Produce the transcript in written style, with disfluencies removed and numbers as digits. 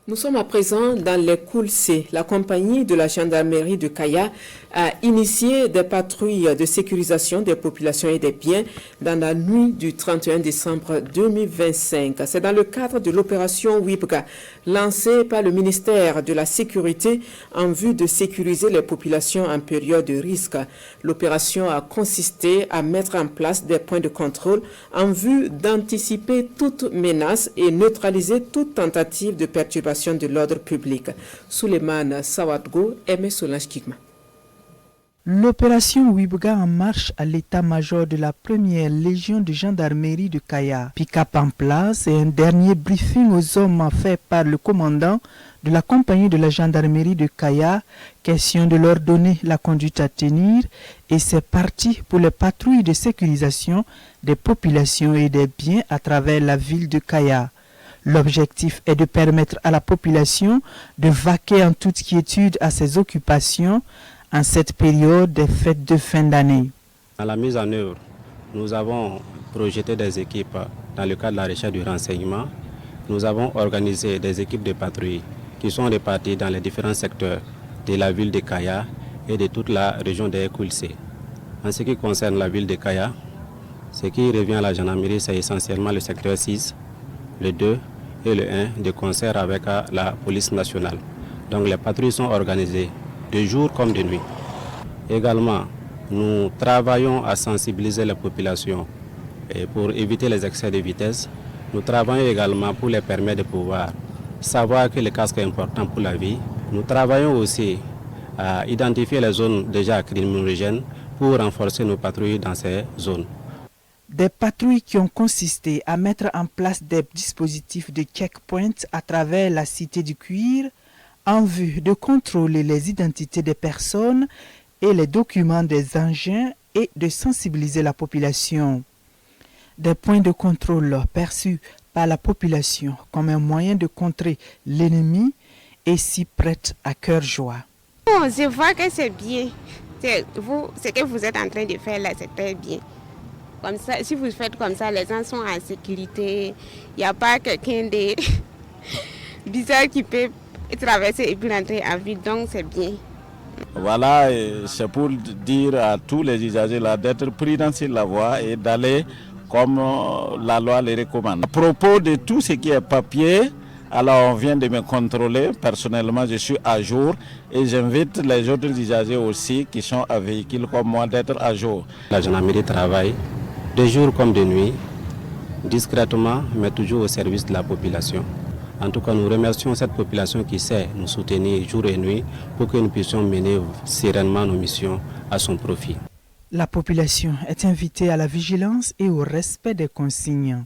Nous sommes à présent dans les Koulsé. La compagnie de la gendarmerie de Kaya a initié des patrouilles de sécurisation des populations et des biens dans la nuit du 31 décembre 2025. C'est dans le cadre de l'opération WIPGA lancée par le ministère de la Sécurité en vue de sécuriser les populations en période de risque. L'opération a consisté à mettre en place des points de contrôle en vue d'anticiper toute menace et neutraliser toute tentative de perturbation de l'ordre public. Souleymane Sawadgo, Aimé Solange Kigma. L'opération WIPGA en marche à l'état-major de la première légion de gendarmerie de Kaya. Pick-up en place et un dernier briefing aux hommes fait par le commandant de la compagnie de la gendarmerie de Kaya. Question de leur donner la conduite à tenir et c'est parti pour les patrouilles de sécurisation des populations et des biens à travers la ville de Kaya. L'objectif est de permettre à la population de vaquer en toute quiétude à ses occupations en cette période des fêtes de fin d'année. À la mise en œuvre, nous avons projeté des équipes dans le cadre de la recherche du renseignement. Nous avons organisé des équipes de patrouille qui sont réparties dans les différents secteurs de la ville de Kaya et de toute la région des Koulsé. En ce qui concerne la ville de Kaya, ce qui revient à la gendarmerie, c'est essentiellement le secteur 6, le 2 et le 1 de concert avec la police nationale. Donc les patrouilles sont organisées de jour comme de nuit. Également, nous travaillons à sensibiliser la population et pour éviter les excès de vitesse. Nous travaillons également pour les permettre de pouvoir savoir que le casque est important pour la vie. Nous travaillons aussi à identifier les zones déjà criminogènes pour renforcer nos patrouilles dans ces zones. Des patrouilles qui ont consisté à mettre en place des dispositifs de checkpoint à travers la cité du cuir en vue de contrôler les identités des personnes et les documents des engins et de sensibiliser la population. Des points de contrôle perçus par la population comme un moyen de contrer l'ennemi et s'y prêtent à cœur joie. Je vois que c'est bien. Ce que vous êtes en train de faire là, c'est très bien. Comme ça, si vous faites comme ça, les gens sont en sécurité. Il n'y a pas quelqu'un de bizarre qui peut traverser et puis rentrer en ville, donc c'est bien. Voilà, c'est pour dire à tous les usagers là d'être prudents sur la voie et d'aller comme la loi les recommande. À propos de tout ce qui est papier, alors on vient de me contrôler. Personnellement, je suis à jour et j'invite les autres usagers aussi qui sont à véhicule comme moi d'être à jour. La gendarmerie travaille de jour comme de nuit, discrètement, mais toujours au service de la population. En tout cas, nous remercions cette population qui sait nous soutenir jour et nuit pour que nous puissions mener sereinement nos missions à son profit. La population est invitée à la vigilance et au respect des consignes.